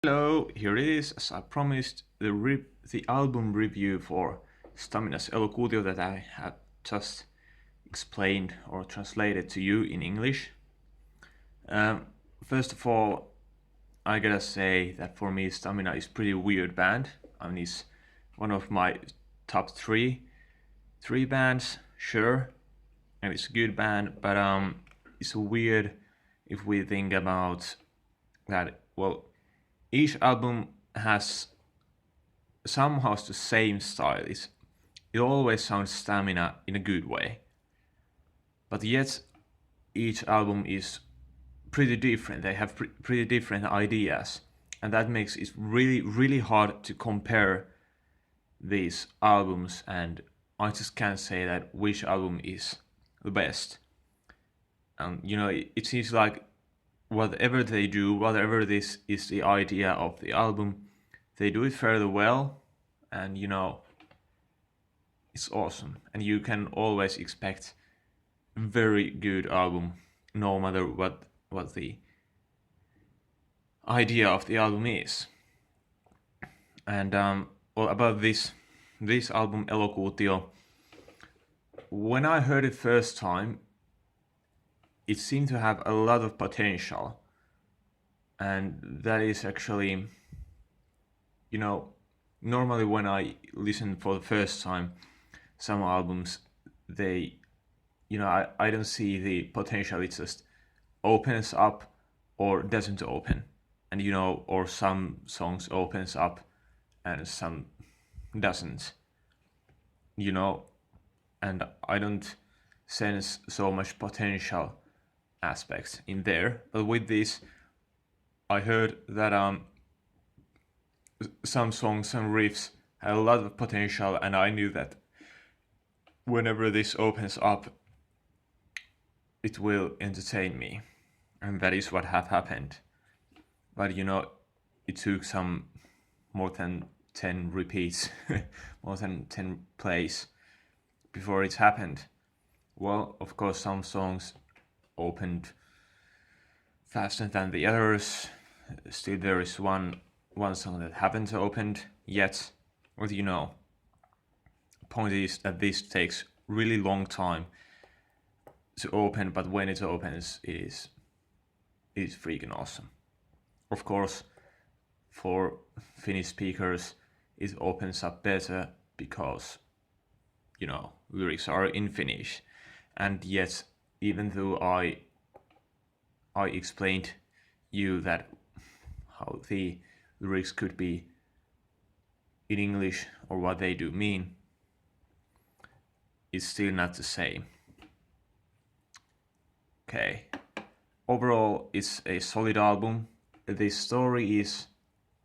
Hello, here it is, as I promised, the album review for Stam1na's Elokuutio that I have just explained or translated to you in English. Um, First of all, I gotta say that for me, Stam1na is pretty weird band. I mean, it's one of my top three bands, sure, and it's a good band, but it's weird if we think about that. Well, each album has somehow the same style. It always sounds Stamina in a good way, but yet each album is pretty different. They have pretty different ideas, and that makes it really hard to compare these albums. And I just can't say that which album is the best. And it seems like whatever they do, whatever this is the idea of the album, they do it fairly well, and it's awesome, and you can always expect very good album, no matter what the idea of the album is. And well, about this album Elokuutio, when I heard it first time, it seemed to have a lot of potential, and that is actually, normally when I listen for the first time some albums, they I don't see the potential. It just opens up or doesn't open, and or some songs opens up and some doesn't, you know and I don't sense so much potential aspects in there. But with this, I heard that some songs, some riffs had a lot of potential, and I knew that whenever this opens up, it will entertain me, and that is what have happened. But it took some more than 10 repeats, more than 10 plays before it happened. Well, of course, some songs opened faster than the others. Still, there is one song that haven't opened yet. But point is that this takes really long time to open, but when it opens, it is freaking awesome. Of course, for Finnish speakers, it opens up better because lyrics are in Finnish, and yet, even though I explained you that how the lyrics could be in English or what they do mean, it's still not the same. Okay. Overall, it's a solid album. The story is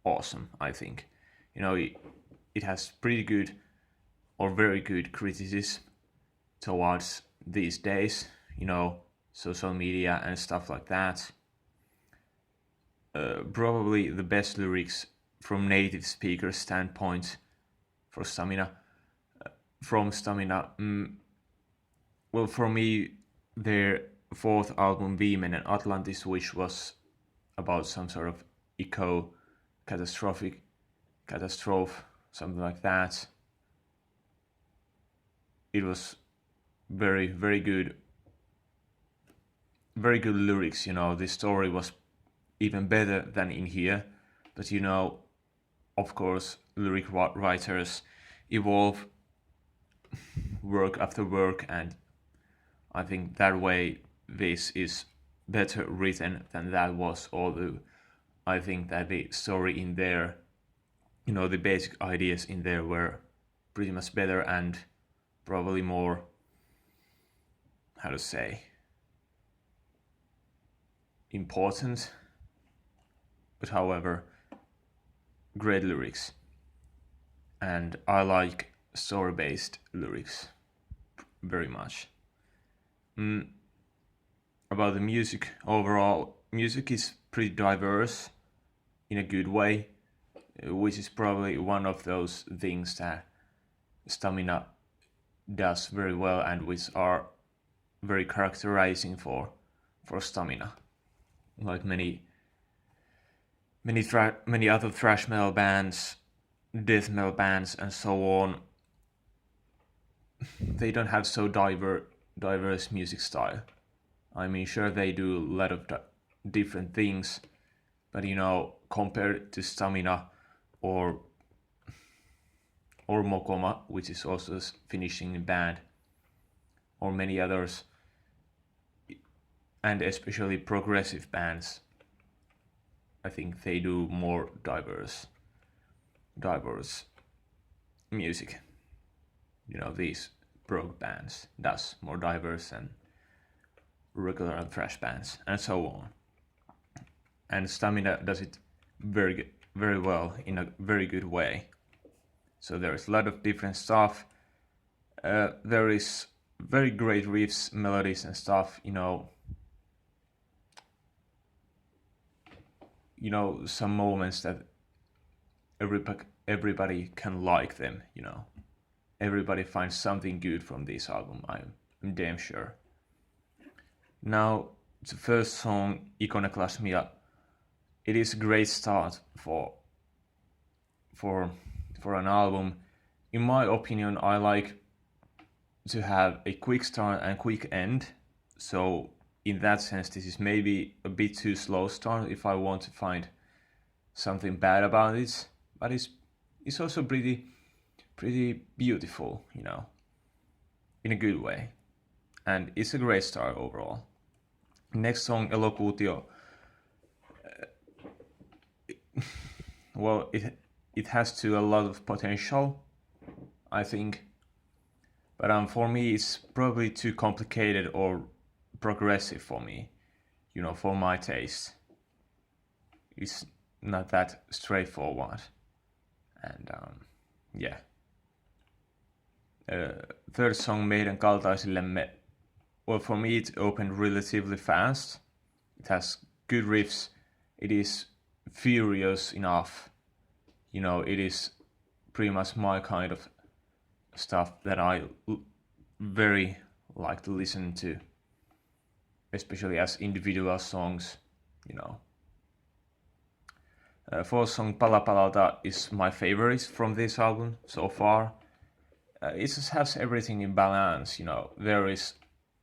awesome, I think. It has pretty good or very good criticism towards these days, social media and stuff like that. Probably the best lyrics from native speaker standpoint for Stam1na. From Stam1na, well, for me, their fourth album, Viimeinen Atlantis, which was about some sort of catastrophe, something like that. It was very good, very good lyrics. The story was even better than in here, but of course, lyric writers evolve work after work, and I think that way this is better written than that was. Although I think that the story in there, the basic ideas in there were pretty much better and probably more, how to say, important. But however, great lyrics, and I like story-based lyrics very much. About the music, overall, music is pretty diverse in a good way, which is probably one of those things that Stam1na does very well and which are very characterizing for Stam1na. Like many other thrash metal bands, death metal bands, and so on, they don't have so diverse music style. I mean, sure they do a lot of different things, but compared to Stam1na or Mokoma, which is also a finishing band, or many others, and especially progressive bands, I think they do more diverse music. These prog bands does more diverse than regular and thrash bands, and so on. And Stam1na does it very well in a very good way. So there is a lot of different stuff. There is very great riffs, melodies, and stuff. Some moments that everybody can like them. Everybody finds something good from this album. I'm damn sure. Now, the first song, Iconoclasmia, it is a great start for an album. In my opinion, I like to have a quick start and quick end. So in that sense, this is maybe a bit too slow start if I want to find something bad about it. But it's also pretty beautiful, in a good way. And it's a great start overall. Next song, Elokuutio. Well, it has a lot of potential, I think. But for me, it's probably too complicated or progressive for me, for my taste. It's not that straightforward. And yeah. Third song, Meidän kaltaisillemme. Well, for me, it opened relatively fast. It has good riffs. It is furious enough. It is pretty much my kind of stuff that I very like to listen to, especially as individual songs. Fourth song, Pala Palalta, is my favorite from this album so far. It just has everything in balance. There is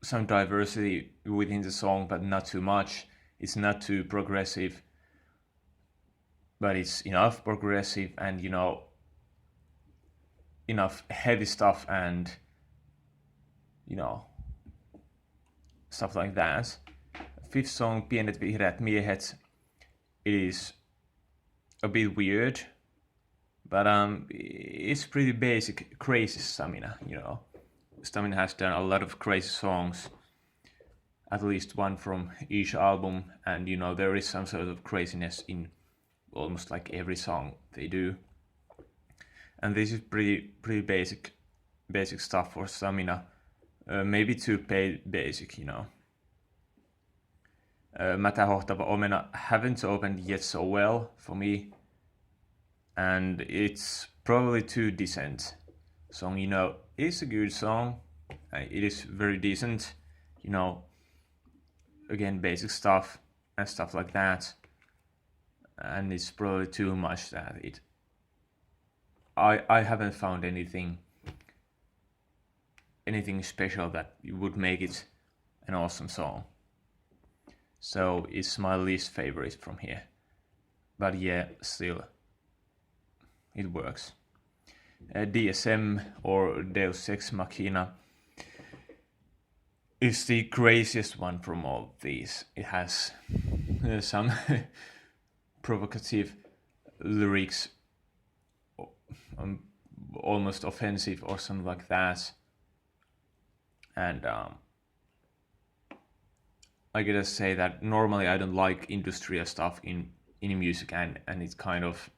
some diversity within the song, but not too much. It's not too progressive, but it's enough progressive, and enough heavy stuff, and stuff like that. Fifth song, Pienet vihreät miehet, it is a bit weird, but it's pretty basic, crazy Stam1na. Stam1na has done a lot of crazy songs, at least one from each album, and there is some sort of craziness in almost like every song they do. And this is pretty basic stuff for Stam1na. Maybe too basic, Mätä hohtava omena haven't opened yet so well for me, and it's probably too decent song. It's a good song. It is very decent. Again, basic stuff and stuff like that, and it's probably too much that I haven't found anything special that would make it an awesome song. So it's my least favorite from here. But yeah, still, it works. DSM, or Deus Ex Machina, is the craziest one from all these. It has some provocative lyrics, almost offensive or something like that. And I gotta say that normally I don't like industrial stuff in music, and it kind of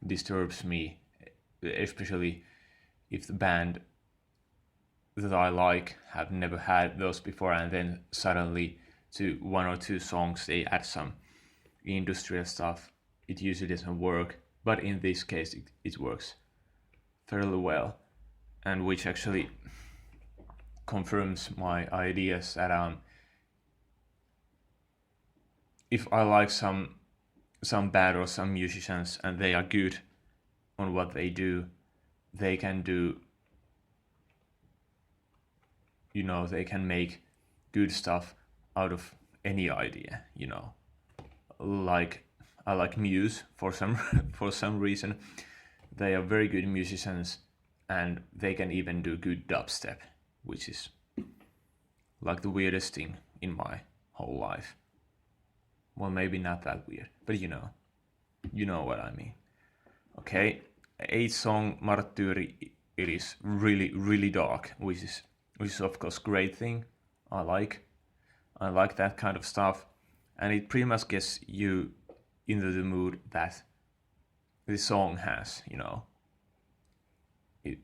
disturbs me, especially if the band that I like have never had those before, and then suddenly to one or two songs they add some industrial stuff. It usually doesn't work, but in this case it works fairly well, and which actually confirms my ideas that if I like some some bad or some musicians and they are good on what they do, they can do, you know, they can make good stuff out of any idea, you know. Like I like Muse for some for some reason. They are very good musicians and they can even do good dubstep, which is like the weirdest thing in my whole life. Well, maybe not that weird, but you know what I mean. Okay, 8-song Martyri, it is really dark, which is of course great thing. I like that kind of stuff, and it pretty much gets you into the mood that the song has, you know. It,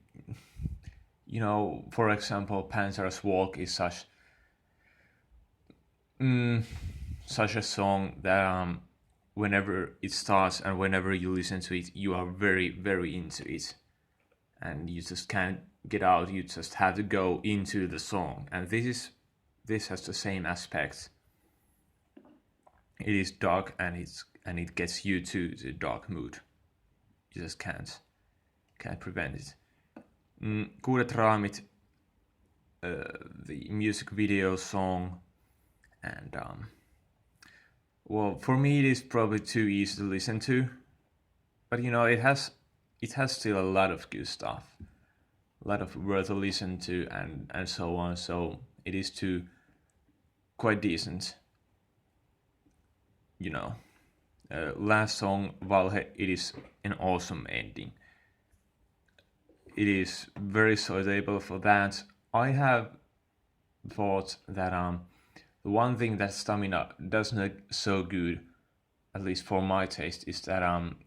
you know, for example, Panzer's Walk is such a song that whenever it starts and whenever you listen to it, you are very into it, and you just can't get out. You just have to go into the song, and this has the same aspect. It is dark and it gets you to the dark mood. You just can't prevent it. Kuudet raamit, the music video song, and well, for me it is probably too easy to listen to, but you know, it has still a lot of good stuff, a lot of worth to listen to, and so on. So it is too quite decent, you know. Last song, Valhe, it is an awesome ending. It is very suitable for that. I have thought that the one thing that Stam1na does not so good, at least for my taste, is that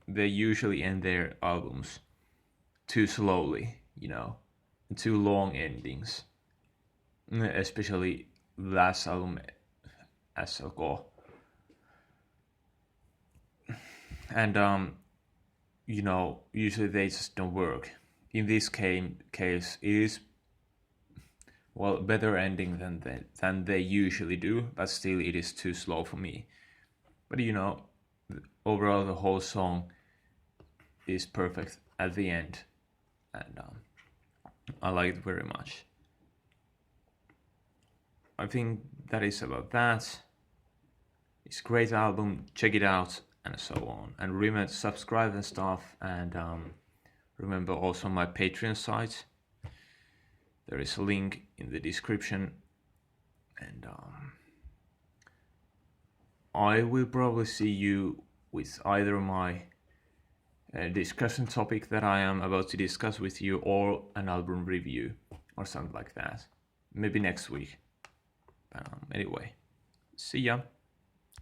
they usually end their albums too slowly, you know, too long endings. Especially last album, SLK. And you know, usually they just don't work. In this case, it is, well, better ending than they usually do, but still it is too slow for me. But you know, overall the whole song is perfect at the end, and I like it very much. I think that is about that. It's a great album, check it out, and so on. And remember to subscribe and stuff, and remember also my Patreon site. There is a link in the description, and I will probably see you with either my discussion topic that I am about to discuss with you, or an album review, or something like that. Maybe next week. Anyway, see ya.